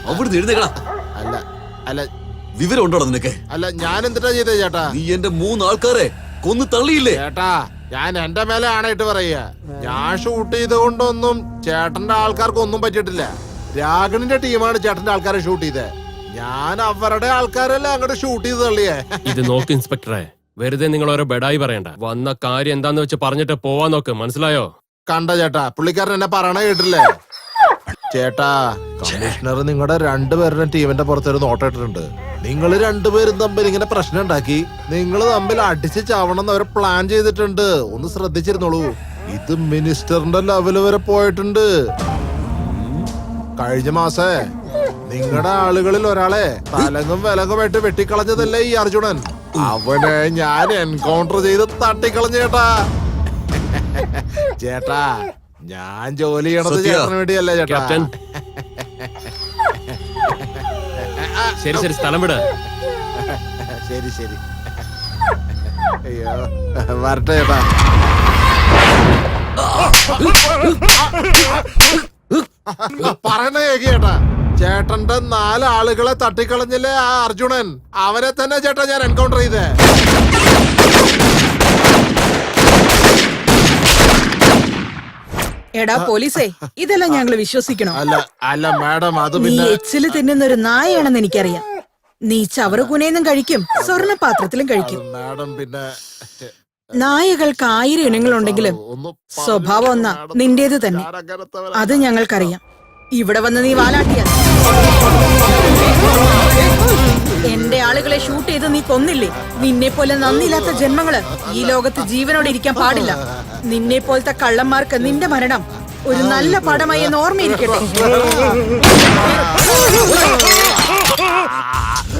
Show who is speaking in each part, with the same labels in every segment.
Speaker 1: അവിടുന്ന് എഴുന്നേക്കടാ.
Speaker 2: അല്ല അല്ല
Speaker 1: വിവരം ഉണ്ടോടാ നിനക്ക്?
Speaker 2: അല്ല ഞാൻ എന്തിട്ടാ ചെയ്തേ ചേട്ടാ?
Speaker 1: നീ എന്റെ 3 ആൾക്കാരെ കൊന്നു തള്ളിയില്ലേ?
Speaker 2: ചേട്ടാ ഞാൻ എന്റെ മേലെ ആണായിട്ട് പറയാ. ഞാൻ ഷൂട്ട് ചെയ്ത് കൊണ്ടൊന്നും ചേട്ടന്റെ ആൾക്കാർക്ക് ഒന്നും പറ്റിയിട്ടില്ല. രാഗണിന്റെ ടീമാണ് ചേട്ടന്റെ ആൾക്കാരെ ഷൂട്ട് ചെയ്തേ. ഞാൻ അവരുടെ ആൾക്കാരല്ലേ അങ്ങോട്ട് ഷൂട്ട് ചെയ്ത് തള്ളിയേ.
Speaker 3: ഇത് നോക്ക് ഇൻസ്പെക്ടറെ, വെറുതെ നിങ്ങൾ ഓരോ ബെഡായി പറയണ്ട. വന്ന കാര്യം എന്താന്ന് വെച്ച് പറഞ്ഞിട്ട് പോവാൻ നോക്ക്, മനസ്സിലായോ?
Speaker 2: കണ്ട ചേട്ടാ, പുള്ളിക്കാരൻ എന്നെ പറയണ കേട്ടില്ലേ? ചേട്ടാ കമ്മീഷണർ നിങ്ങളുടെ രണ്ടുപേരുടെ ടീമിന്റെ പുറത്തൊരു നോട്ടം ഇട്ടിട്ടുണ്ട്. നിങ്ങൾ രണ്ടുപേരും തമ്മിൽ ഇങ്ങനെ പ്രശ്നം ഉണ്ടാക്കി നിങ്ങൾ തമ്മിൽ അടിച്ച് ചാവണമെന്ന് അവർ പ്ലാൻ ചെയ്തിട്ടുണ്ട്. ഒന്ന് ശ്രദ്ധിച്ചിരുന്നോളൂ. ഇത് മിനിസ്റ്ററിന്റെ ലെവല് വരെ പോയിട്ടുണ്ട്. കഴിഞ്ഞ മാസേ നിങ്ങളുടെ ആളുകളിൽ ഒരാളെ തലങ്ങും വിലങ്ങുമായിട്ട് വെട്ടിക്കളഞ്ഞതല്ലേ ഈ അർജുനൻ? അവനെ ഞാൻ എൻകൗണ്ടർ ചെയ്ത് തട്ടിക്കളഞ്ഞ ചേട്ടാ. ചേട്ടാ ഞാൻ ജോലി ചെയ്യണത് ചേട്ടന് വേണ്ടിയല്ലേ ചേട്ടാ.
Speaker 3: ക്യാപ്റ്റൻ, ശരി ശരി, സ്ഥലം വിട്.
Speaker 2: ശരി ശരി. അയ്യോ വരട്ടെ ചേട്ടാ. പറയണ കേക്ക് ചേട്ടാ. ചേട്ടന്റെ 4 ആളുകളെ തട്ടിക്കളഞ്ഞില്ലേ ആ അർജുനൻ? അവനെ തന്നെ ചേട്ടാ ഞാൻ എൻകൗണ്ടർ ചെയ്തേ.
Speaker 4: എടാ പോലീസേ, ഇതെല്ലാം ഞങ്ങള് വിശ്വസിക്കണോ?
Speaker 2: അല്ല അല്ല മാഡം, അത്
Speaker 4: നീ
Speaker 2: പിന്നെ
Speaker 4: എച്ചില് തിന്നുന്ന ഒരു നായയാണെന്ന് എനിക്കറിയാം. നീ ചവറ് കുനയെന്നും കഴിക്കും, സ്വർണ്ണ പാത്രത്തിലും കഴിക്കും.
Speaker 2: മാഡം പിന്നെ
Speaker 4: നായകൾക്ക് 1000 ഇനങ്ങളുണ്ടെങ്കിലും സ്വഭാവം ഒന്നാ നിന്റേത് തന്നെ. അത് ഞങ്ങൾക്കറിയാം. ഇവിടെ വന്ന് നീ വാലാട്ടിയ എന്റെ ആളുകളെ ഷൂട്ട് ചെയ്ത് നീ കൊന്നില്ലേ? നിന്നെ പോലെ നന്ദിയില്ലാത്ത ജന്മങ്ങള് ഈ ലോകത്ത് ജീവനോടെ ഇരിക്കാൻ പാടില്ല. നിന്നെ പോലത്തെ കള്ളന്മാർക്ക് നിന്റെ മരണം ഒരു നല്ല പാഠമായി എന്ന് ഓർമ്മയിരിക്കട്ടെ.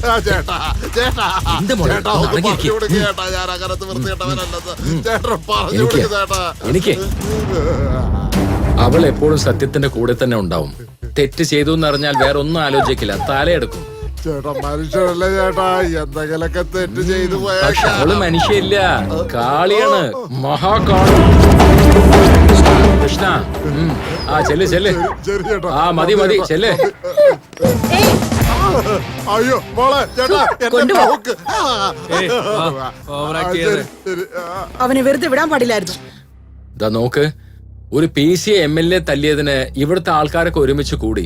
Speaker 2: ചേട്ടാ ചേട്ടാ ചേട്ടാ ഒന്ന് പറഞ്ഞു കൊടുക്ക് ചേട്ടാ. ഞാൻ അകരത്ത് വൃത്തികെട്ടവനല്ലെന്ന് ചേട്ടാ പറഞ്ഞു കൊടുക്ക് ചേട്ടാ.
Speaker 5: എനിക്ക് അവൾ എപ്പോഴും സത്യത്തിന്റെ കൂടെ തന്നെ ഉണ്ടാവും. തെറ്റ് ചെയ്തു എന്നറിഞ്ഞാൽ വേറെ ഒന്നും ആലോചിക്കില്ല, തലയെടുക്കും.
Speaker 2: ചേട്ടാ മനുഷ്യരല്ലേ ചേട്ടാ, എന്തെങ്കിലൊക്കെ തെറ്റ് ചെയ്തു
Speaker 5: പക്ഷെ
Speaker 2: പോയാ.
Speaker 5: അവള് മനുഷ്യല്ല, കാളിയാണ്, മഹാകാളി. കൃഷ്ണ, ആ ചെല്ല് ചെല്ല്.
Speaker 2: ശരി ചേട്ടാ.
Speaker 5: ആ മതി മതി, ചെല്ല്.
Speaker 2: അയ്യോ മോളെ ചേട്ടാ എന്നെ
Speaker 4: കൊണ്ടുപോ.
Speaker 2: നോക്ക്. ശരി, ശരി.
Speaker 4: അവനെ വെറുതെ വിടാൻ പാടില്ലായിരുന്നു.
Speaker 5: ഇതാ നോക്ക്, ഒരു PC MLA തല്ലിയതിന് ഇവിടുത്തെ ആൾക്കാരൊക്കെ ഒരുമിച്ച് കൂടി.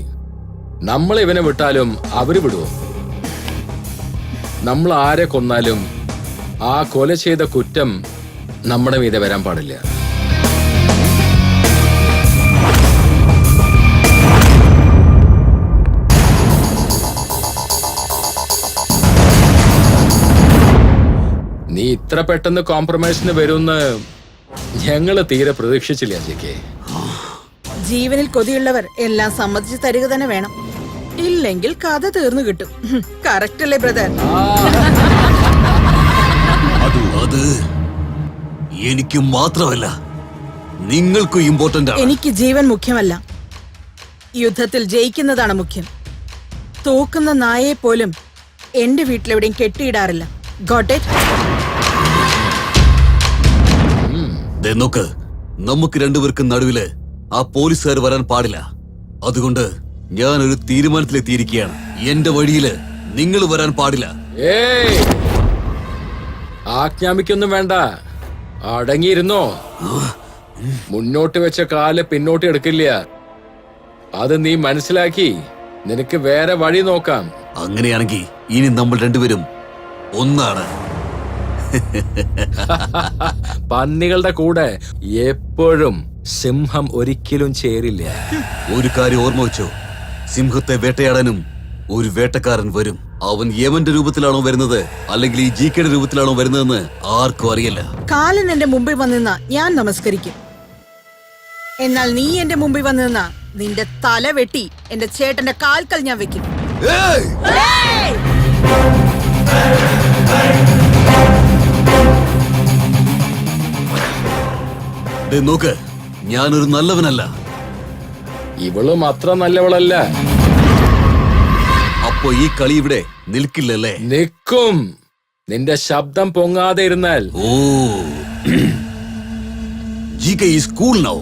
Speaker 5: നമ്മൾ ഇവനെ വിട്ടാലും അവര് വിടുവോ? നമ്മൾ ആരെ കൊന്നാലും ആ കൊല ചെയ്ത കുറ്റം നമ്മുടെ മീതെ വരാൻ പാടില്ല. നീ ഇത്ര പെട്ടെന്ന് കോംപ്രമൈസിന് വരുമെന്ന് ഞങ്ങള് തീരെ പ്രതീക്ഷിച്ചില്ല ജെക്കെ.
Speaker 4: ജീവനിൽ കൊതിയുള്ളവർ എല്ലാം സമ്മതിച്ചു തരിക തന്നെ വേണം. ഇല്ലെങ്കിൽ കഥ തീർന്നു കിട്ടും. കറക്റ്റ് അല്ലേ ബ്രദർ?
Speaker 1: അത് എനിക്ക് മാത്രമല്ല, നിങ്ങൾക്കും ഇമ്പോർട്ടന്റ് ആണ്.
Speaker 4: എനിക്ക് ജീവൻ മുഖ്യമല്ല, യുദ്ധത്തിൽ ജയിക്കുന്നതാണ് മുഖ്യം. തോക്കുന്ന നായയെ പോലും എന്റെ വീട്ടിലെവിടെയും കെട്ടിയിടാറില്ല. Got it?
Speaker 1: നോക്ക്, നമുക്ക് രണ്ടുപേർക്കും നടുവില് ആ പോലീസുകാർ വരാൻ പാടില്ല. അതുകൊണ്ട് ഞാനൊരു തീരുമാനത്തിലെത്തിയിരിക്കുകയാണ്. എന്റെ വഴിയില് നിങ്ങൾ വരാൻ പാടില്ല.
Speaker 5: ഏയ്, ആജ്ഞാപിക്കൊന്നും വേണ്ട, അടങ്ങിയിരുന്നോ. മുന്നോട്ട് വെച്ച കാല് പിന്നോട്ട് എടുക്കില്ല. അത് നീ മനസ്സിലാക്കി നിനക്ക് വേറെ വഴി നോക്കാം.
Speaker 1: അങ്ങനെയാണെങ്കിൽ ഇനി നമ്മൾ രണ്ടുപേരും ഒന്നാണ്.
Speaker 5: പന്നികളുടെ കൂടെ എപ്പോഴും സിംഹം ഒരിക്കലും ചേരില്ല.
Speaker 1: ഒരു കാര്യം ഓർമ്മ വെച്ചോ, സിംഹത്തെ വേട്ടയാടാനും ഒരു വേട്ടക്കാരൻ വരും. അവൻ യമന്റെ രൂപത്തിലാണോ വരുന്നത് അല്ലെങ്കിൽ ഈ ജികെയുടെ രൂപത്തിലാണോ വരുന്നതെന്ന് ആർക്കും അറിയില്ല.
Speaker 4: കാലൻ എന്റെ മുമ്പിൽ വന്നിരുന്ന ഞാൻ നമസ്കരിക്കും. എന്നാൽ നീ എന്റെ മുമ്പിൽ വന്നിരുന്ന നിന്റെ തല വെട്ടി എന്റെ ചേട്ടന്റെ കാൽക്കൽ ഞാൻ വെക്കും.
Speaker 1: നോക്ക്, ഞാനൊരു നല്ലവനല്ല.
Speaker 5: ഇവളും അത്ര നല്ലവളല്ല.
Speaker 1: അപ്പോ ഈ കളി ഇവിടെ നിൽക്കില്ലല്ലേ?
Speaker 5: നിൽക്കും. നിന്റെ ശബ്ദം പൊങ്ങാതെ ഇരുന്നാൽ.
Speaker 1: ഓ, GK is cool now.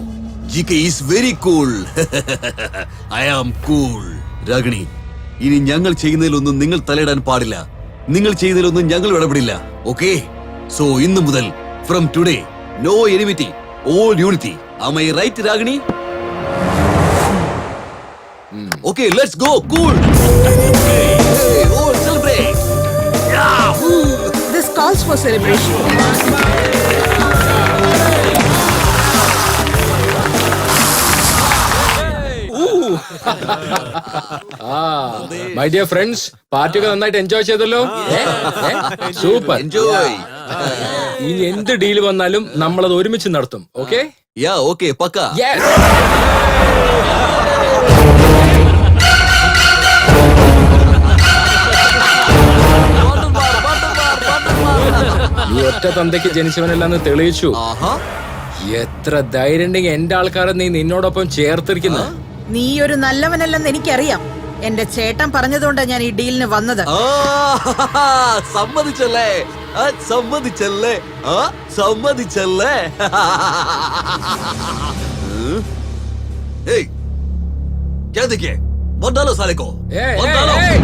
Speaker 1: GK is very cool. I am cool. Ragini, ഇനി ഞങ്ങൾ ചെയ്യുന്നതിലൊന്നും നിങ്ങൾ തലയിടാൻ പാടില്ല. നിങ്ങൾ ചെയ്യുന്നതിലൊന്നും ഞങ്ങൾ ഇടപെടില്ല. ഓക്കെ? സോ ഇന്നു മുതൽ from today no enmity, all unity. Am I right, Ragini? Okay, let's go. Cool. Hey, all celebrate. Yahoo!
Speaker 4: This calls for celebration.
Speaker 5: My dear friends, പാർട്ടിയൊക്കെ നന്നായിട്ട് എൻജോയ് ചെയ്തല്ലോ. സൂപ്പർ.
Speaker 1: Enjoy.
Speaker 5: ഇനി എന്ത് ഡീൽ വന്നാലും നമ്മളത് ഒരുമിച്ച് നടത്തും. ഓക്കെ?
Speaker 1: Yeah, okay, പക്ക.
Speaker 5: നീ ഒറ്റ തന്തയ്ക്ക് ജനിച്ചവനല്ലെന്ന് തെളിയിച്ചു.
Speaker 1: ആഹാ.
Speaker 5: എത്ര ധൈര്യം ഉണ്ടെങ്കിൽ എന്റെ ആൾക്കാരെ നീ നിന്നോടൊപ്പം ചേർത്തിരിക്കുന്നു.
Speaker 4: നീ ഒരു നല്ലവനല്ലെന്ന് എനിക്കറിയാം. എന്റെ ചേട്ടൻ പറഞ്ഞതുകൊണ്ടാണ് ഞാൻ ഈ ഡീലിന് വന്നത്.
Speaker 1: സമ്മതിച്ചല്ലേ? സമ്മതിച്ചല്ലേ? സമ്മതിച്ചല്ലേ? ഏയ്, क्या देखिए? मत डालो साले को.
Speaker 5: ഏയ്,
Speaker 1: मत
Speaker 5: ഏയ്,
Speaker 1: डालो.
Speaker 5: ഏയ്.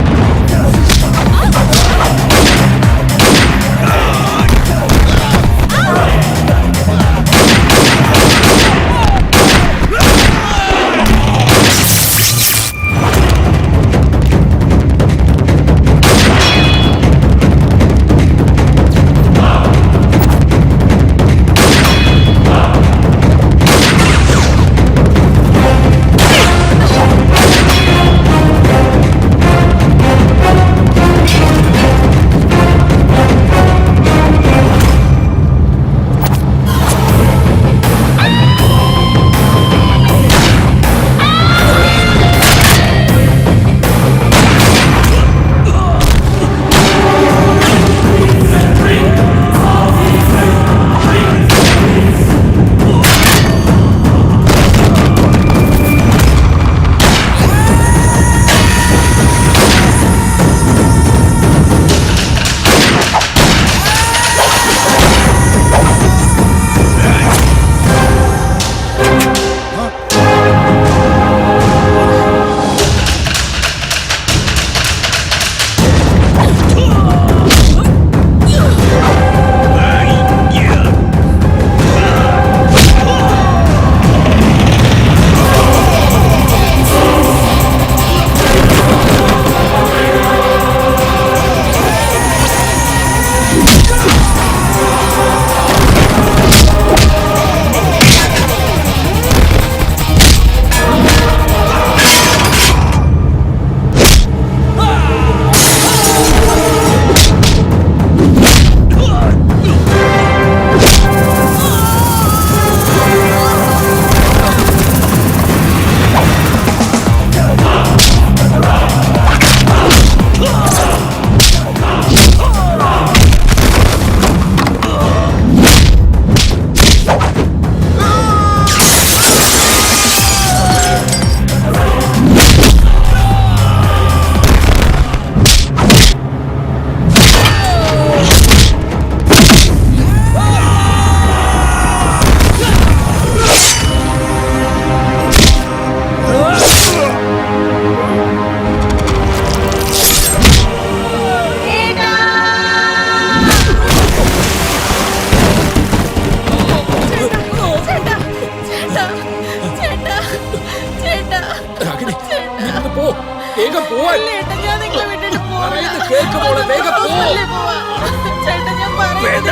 Speaker 5: വേഗം പോവാൻ. പറയുന്നത് കേൾക്ക് മോളെ, വേഗം പോ. വേണ്ട.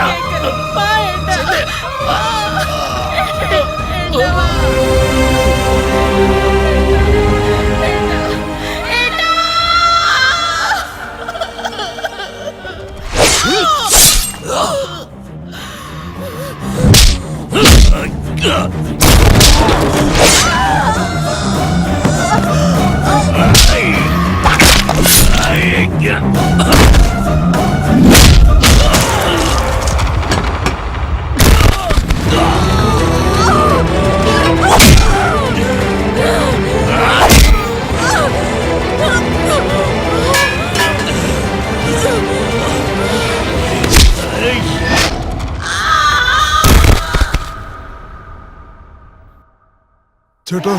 Speaker 2: ചേട്ടാ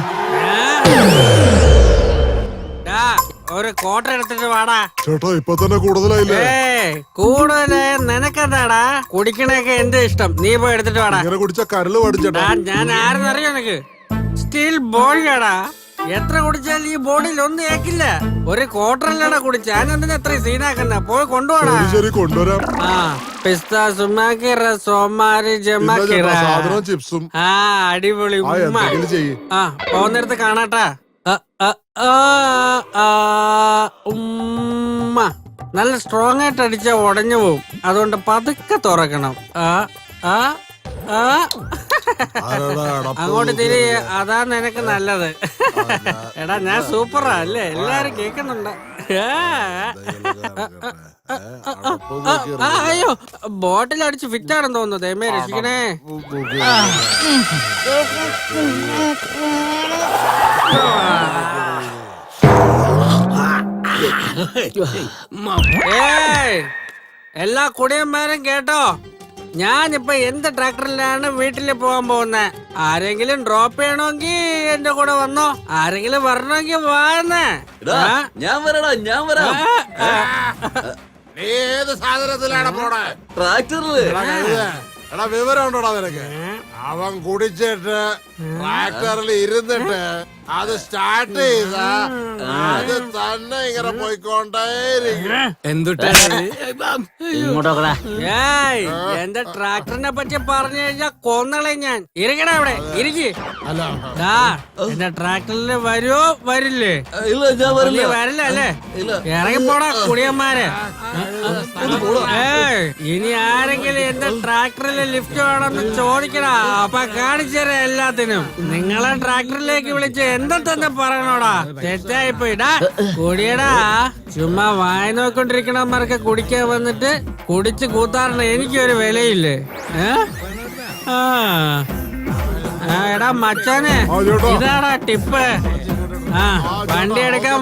Speaker 6: ഒരു കോട്ട എടുത്തിട്ട് വാടാ.
Speaker 2: ചേട്ടാ ഇപ്പൊ തന്നെ കൂടുതലായില്ലേ?
Speaker 6: കൂടുതല് നിനക്കെന്താടാ? കുടിക്കണൊക്കെ എന്റെ ഇഷ്ടം, നീ പോയി എടുത്തിട്ട് വാടാ.
Speaker 2: ഇങ്ങനെ കുടിച്ച കരല് പഠിച്ചേട്ടാ.
Speaker 6: ഞാൻ ആരെന്നറിയോ നിനക്ക്? സ്റ്റീൽ ബോഡിയാടാ. എത്ര കുടിച്ചാലും ഈ ബോഡിയിൽ ഒന്നും ഏക്കില്ല. ഒരു ക്വാർട്ടറിലടാ കുടിച്ച, ഞാനെന്തിനാ എത്ര സീനാക്കുന്ന? പോയി കൊണ്ടുപോടാ.
Speaker 2: ശരി കൊണ്ടുവരാം.
Speaker 6: ആ പിസ്ത സുമാക്കിറ സോമാരി ജമാക്കിറ
Speaker 2: സാധനം ചിപ്സും.
Speaker 6: ആ അടിപൊളി.
Speaker 2: എന്തെങ്കിലും ചെയ്യ്.
Speaker 6: ആ പോകുന്നിടത്ത് കാണാട്ടാ. ഉമ്മ നല്ല സ്ട്രോങ് ആയിട്ട് അടിച്ചാ ഉടഞ്ഞു പോവും, അതുകൊണ്ട് പതുക്കെ തുറക്കണം. അങ്ങോട്ട് തിരി, അതാ നിനക്ക് നല്ലത്. എടാ ഞാൻ സൂപ്പറാ അല്ലേ, എല്ലാരും കേക്കുന്നുണ്ട്. അയ്യോ ബോട്ടിൽ അടിച്ച് ഫിറ്റ് ആണെന്ന് തോന്നുന്നു. ദൈവമേ രക്ഷിക്കണേ. എല്ലാ കുടിയന്മാരും കേട്ടോ, ഞാനിപ്പോ എന്ത് ട്രാക്ടറിലാണ് വീട്ടിൽ പോകാൻ പോകുന്നത്. ആരെങ്കിലും ഡ്രോപ്പ് ചെയ്യണമെങ്കിൽ എന്റെ കൂടെ വന്നോ, ആരെങ്കിലും വരണമെങ്കിൽ വാന്നേ.
Speaker 1: ഞാൻ വരടാ, ഞാൻ വരാം.
Speaker 2: നീ ഏത് സാധനത്തിലാണ് പോണേ?
Speaker 1: ട്രാക്ടറില്.
Speaker 2: എടാ വിവരം ഉണ്ടോടാ നിനക്ക്? അവൻ കുടിച്ചിട്ട് ട്രാക്ടറിൽ ഇരുന്നിട്ട് അത് സ്റ്റാർട്ട് ചെയ്ത അത് തന്നെ ഇങ്ങനെ പോയിക്കൊണ്ടേയിരിക്കും.
Speaker 6: എന്റെ ട്രാക്ടറിനെ പറ്റി പറഞ്ഞു കഴിഞ്ഞാൽ കൊന്നളെ ഞാൻ. ഇരിക്കണ അവിടെ ഇരിക്ക്. എന്റെ ട്രാക്ടറിൽ വരുമോ വരില്ലേ?
Speaker 1: ഇല്ല, ഞാൻ വരില്ല.
Speaker 6: വരില്ല അല്ലേ? ഇറങ്ങിപ്പോടാ കുടിയന്മാരെ. ഇനി ആരെങ്കിലും എന്റെ ട്രാക്ടറിൽ ലിഫ്റ്റ് വേണമെന്ന് ചോദിക്കടാ, അപ്പൊ കാണിച്ചേരാ എല്ലാത്തിനും. നിങ്ങളെ ട്രാക്ടറിലേക്ക് വിളിച്ച് എന്താ തന്നെ പറയണോടാ? തെറ്റായിപ്പോയിടാ. കുടിയടാ, ചുമ്മാ വായ നോക്കൊണ്ടിരിക്കണമാർക്ക് കുടിക്കാൻ വന്നിട്ട് കുടിച്ച് കൂത്താറിന് എനിക്കൊരു വിലയില്ലേ? എടാ മച്ചാനെ, ഇതാടാ ടിപ്പ്. വണ്ടി എടുക്കാൻ